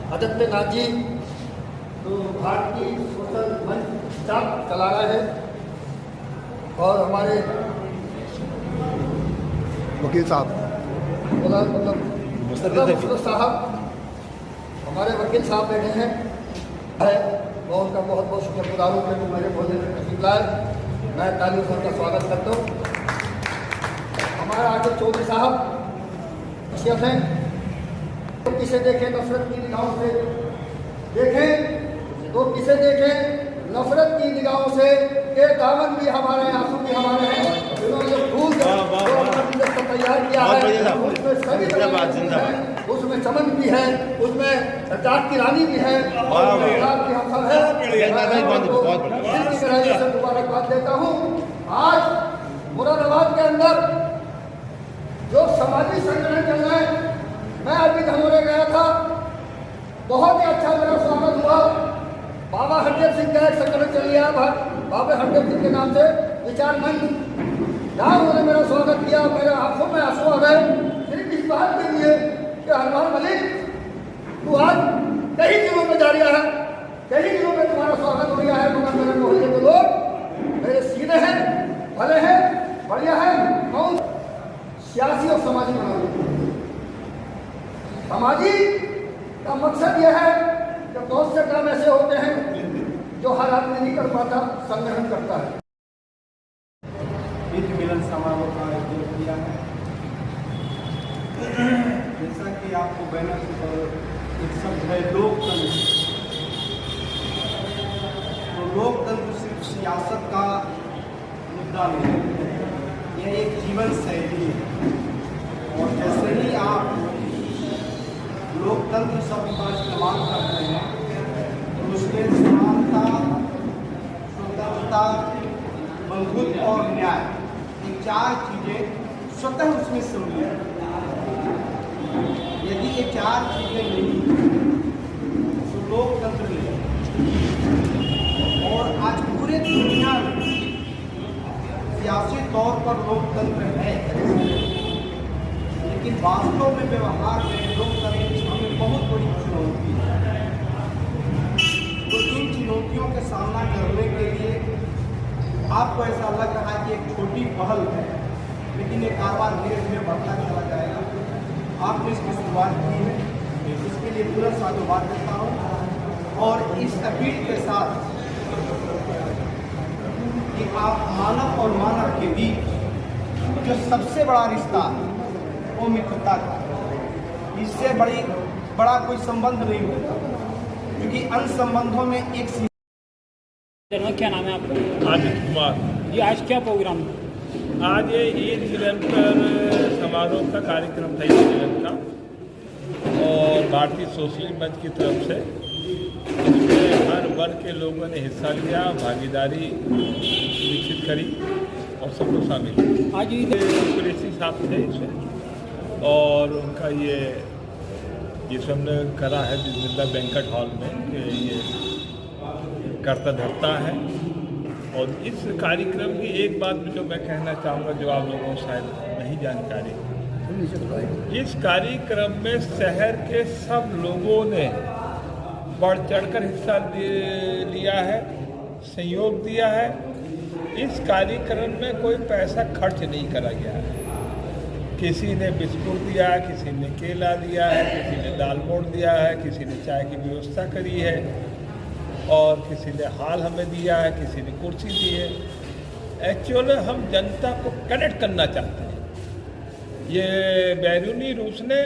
आदित्यनाथ जी तो भारतीय सोशल मंच चला रहे हैं और हमारे वकील साहब मतलब साहब हमारे वकील साहब बैठे हैं। मैं उनका बहुत बहुत शुक्रगुजार हूँ कि मेरे भोजन में तशरीफ लाए। मैं तालियों से उनका स्वागत करता हूँ। हमारा आगे चौधरी साहब शेफ हैं, तो किसे देखें नफरत की निगाहों से देखें, तो किसे देखें नफरत की निगाहों से के दामन भी हमारे हैं, आंसू भी हमारे हैं। इन्होंने फूल तैयार किया है, उसमें सभी उसमें चमन भी है, उसमें जाट की रानी भी है और हम सब है। मुबारकबाद देता हूँ। आज मुरादाबाद के अंदर जो समाजी संगठन चल रहे हैं, मैं अभी धनौरे गया था, बहुत ही अच्छा मेरा स्वागत हुआ। बाबा हरदेव सिंह का एक संगठन चल गया, बाबा हरदेव सिंह के नाम से विचार मंच, जहाँ उन्होंने मेरा स्वागत किया। मेरे आंखों में आंसू आ गए सिर्फ इस बात के लिए कि हरमान मलिक तू आज कई जिलों में जा रहा है, कई जिलों में तुम्हारा स्वागत हो गया है, मगर मेरे मोहल्ले के लोग मेरे सीधे हैं, भले हैं, बढ़िया है। कौन सियासी और समाजी बना, समाजी का मकसद यह है कि बहुत से काम ऐसे होते हैं जो हर आदमी नहीं कर पाता, संगठन करता है। मिलन समारोह का आयोजन किया है। जैसा कि आपको बैनर पर एक शब्द है लोकतंत्र, तो लोकतंत्र सिर्फ सियासत का मुद्दा नहीं है, यह एक जीवन शैली है। और जैसे ही आप लोकतंत्र शब्द का इस्तेमाल करते हैं तो उसमें समानता, स्वतंत्रता, बंधुत्व और न्याय, ये चार चीज़ें स्वतः उसमें सम्मिलित हैं। यदि ये चार चीज़ें नहीं तो लोकतंत्र नहीं। और आज पूरे दुनिया में सियासी तौर पर लोकतंत्र है, लेकिन वास्तव में व्यवहार में लोकतंत्र की हमें बहुत बड़ी चुनौती है। तो इन चुनौतियों का सामना करने के लिए आपको ऐसा लग रहा है कि एक छोटी पहल है, लेकिन ये कारोबार धीरे धीरे बढ़ता चला जाएगा। आपने इसकी शुरुआत की है, इसके लिए पूरा साधुवाद देता हूँ। और इस अपील के साथ कि आप मानव और मानव के बीच जो सबसे बड़ा रिश्ता वो मित्रता का, इससे बड़ा कोई संबंध नहीं होता, क्योंकि अन्य संबंधों में एक क्या नाम है आपका? आदित्य कुमार जी, आज क्या प्रोग्राम? आज ये ईद मिलन पर समारोह का कार्यक्रम था, ईद मिलन का, और भारतीय सोशलिस्ट मंच की तरफ से इसमें हर वर्ग के लोगों ने हिस्सा लिया, भागीदारी विकसित करी और सबको शामिल किया। आज कुरैशी साहब थे इसमें, और उनका ये हमने करा है बिस्मिल्लाह बैंक्वेट हॉल में, ये करता धरता है। और इस कार्यक्रम की एक बात जो मैं कहना चाहूँगा, जो आप लोगों को शायद नहीं जानकारी, इस कार्यक्रम में शहर के सब लोगों ने बढ़ चढ़कर हिस्सा लिया है, सहयोग दिया है। इस कार्यक्रम में कोई पैसा खर्च नहीं करा गया है। किसी ने बिस्कुट दिया है, किसी ने केला दिया है, किसी ने दाल मोट दिया है, किसी ने चाय की व्यवस्था करी है, और किसी ने हाल हमें दिया है, किसी ने कुर्सी दी है। एक्चुअली हम जनता को कनेक्ट करना चाहते हैं। ये बैरूनी रूस ने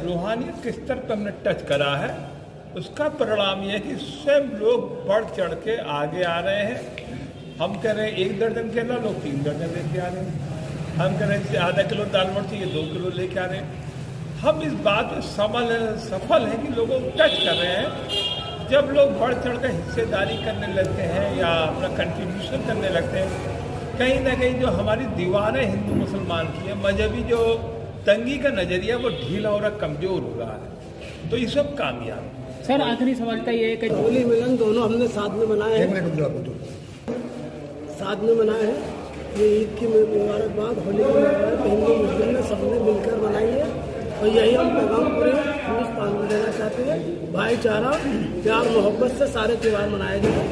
रूहानियत के स्तर पर हमने टच करा है, उसका परिणाम ये है कि स्वयं लोग बढ़ चढ़ के आगे आ रहे हैं। हम कह रहे हैं 1 दर्जन केला, लोग 3 दर्जन लेके आ रहे हैं। हम कह रहे हैं आधा किलो दाल मोट चाहिए, 2 किलो लेके आ रहे हैं। हम इस बात में सफल हैं कि लोगों को टच कर रहे हैं। जब लोग बढ़ चढ़ कर हिस्सेदारी करने लगते हैं या अपना कंट्रीब्यूशन करने लगते हैं, कहीं ना कहीं जो हमारी दीवारें हिंदू मुसलमान की है, मजहबी जो तंगी का नज़रिया वो ढीला हो रहा, कमज़ोर हो रहा है। तो ये सब कामयाब। सर आखिरी सवाल का ये है कि होली मिलन दोनों हमने साथ में मनाए हैं, साथ में मनाए हैं। ये ईद की मुबारकबाद, होली की मुबारकबाद हिंदू मुस्लिम ने सबने मिलकर मनाई है, और यही हम पैगाम पूरे हिंदुस्तान में देना चाहते हैं। चाहते हैं भाईचारा प्यार मोहब्बत से सारे त्यौहार मनाए जाए।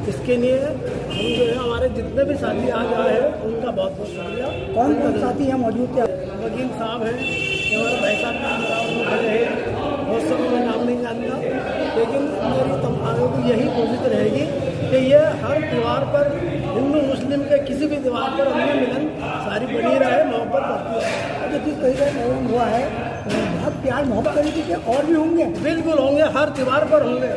इसके लिए हम जो है हमारे जितने भी साथी आज आए हैं उनका बहुत बहुत शुक्रिया। कौन कौन साथी यहाँ मौजूद थे? वकील साहब हैं, हमारे भाई साहब का नाम खड़े हैं, बहुत सब मैं नाम नहीं जानता, लेकिन मेरी तमाम को यही कोशिश रहेगी कि ये हर त्यौहार पर हिंदू मुस्लिम के किसी भी त्यौहार पर अन्य मिलन सारी बनी रहे, मोहब्बत बढ़ती रहे। जो जिस तरीके का प्रोग्राम हुआ है बहुत प्यार मोहब्बत तरीके के और भी होंगे। बिल्कुल होंगे, हर त्यौहार पर होंगे,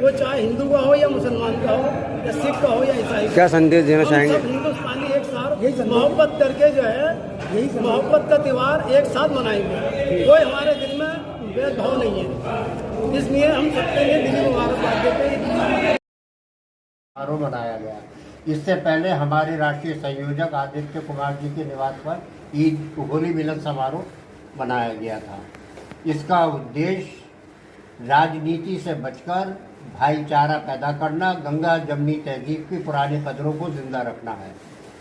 वो चाहे हिंदू का हो या मुसलमान का हो या सिख का हो या ईसाई। क्या संदेश देना चाहेंगे? सब हिंदुस्तानी एक साथ मोहब्बत करके जो है यही मोहब्बत का त्यौहार एक साथ मनाएंगे। कोई हमारे दिल में भेदभाव नहीं है, इसलिए हम सबके लिए दिली मुबारकबाद देते हैं। समारोह मनाया गया। इससे पहले हमारे राष्ट्रीय संयोजक आदित्य कुमार जी के निवास पर ईद होली मिलन समारोह मनाया गया था। इसका उद्देश्य राजनीति से बचकर भाईचारा पैदा करना, गंगा जमनी तहजीब की पुरानी कदरों को जिंदा रखना है।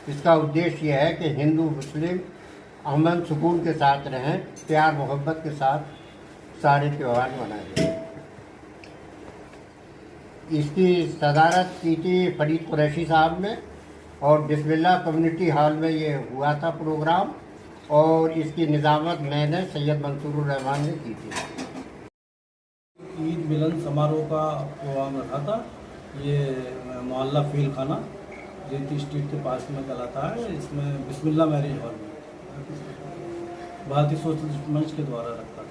इसका उद्देश्य यह है कि हिंदू मुस्लिम अमन सुकून के साथ रहें, प्यार मोहब्बत के साथ सारे त्यौहार मनाएं। इसकी सदारत की थी फरीद कुरैशी साहब ने और बिस्मिल्लाह कम्युनिटी हॉल में ये हुआ था प्रोग्राम, और इसकी निज़ामत मैंने सैयद मंसूरुर रहमान ने की थी। ईद मिलन समारोह का प्रोग्राम रखा था। ये मोहल्ला फील खाना रेती स्ट्रीट के पास में कहलाता है। इसमें बिस्मिल्लाह मैरिज हॉल में भारतीय सोशलिस्ट मंच के द्वारा रखा था।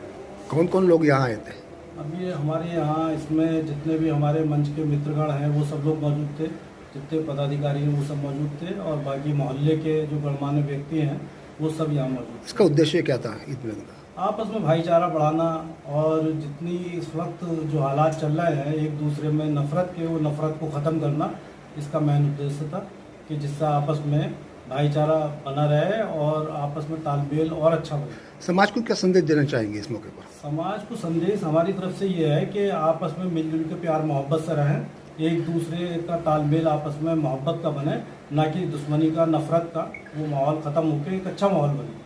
कौन कौन लोग यहाँ आए थे? अब ये हमारे यहाँ इसमें जितने भी हमारे मंच के मित्रगण हैं वो सब लोग मौजूद थे, जितने पदाधिकारी हैं वो सब मौजूद थे, और बाकी मोहल्ले के जो गणमान्य व्यक्ति हैं वो सब यहाँ मौजूद थे। इसका उद्देश्य क्या था ईद मिलन का? आपस में भाईचारा बढ़ाना, और जितनी इस वक्त जो हालात चल रहे हैं एक दूसरे में नफरत के, वो नफरत को ख़त्म करना इसका मेन उद्देश्य था, कि जिससे आपस में भाईचारा बना रहे और आपस में तालमेल और अच्छा बने। समाज को क्या संदेश देना चाहेंगे इस मौके पर? समाज को संदेश हमारी तरफ से ये है कि आपस में मिलजुल के प्यार मोहब्बत से रहें, एक दूसरे का तालमेल आपस में मोहब्बत का बने, ना कि दुश्मनी का, नफरत का। वो माहौल ख़त्म होकर एक अच्छा माहौल बने।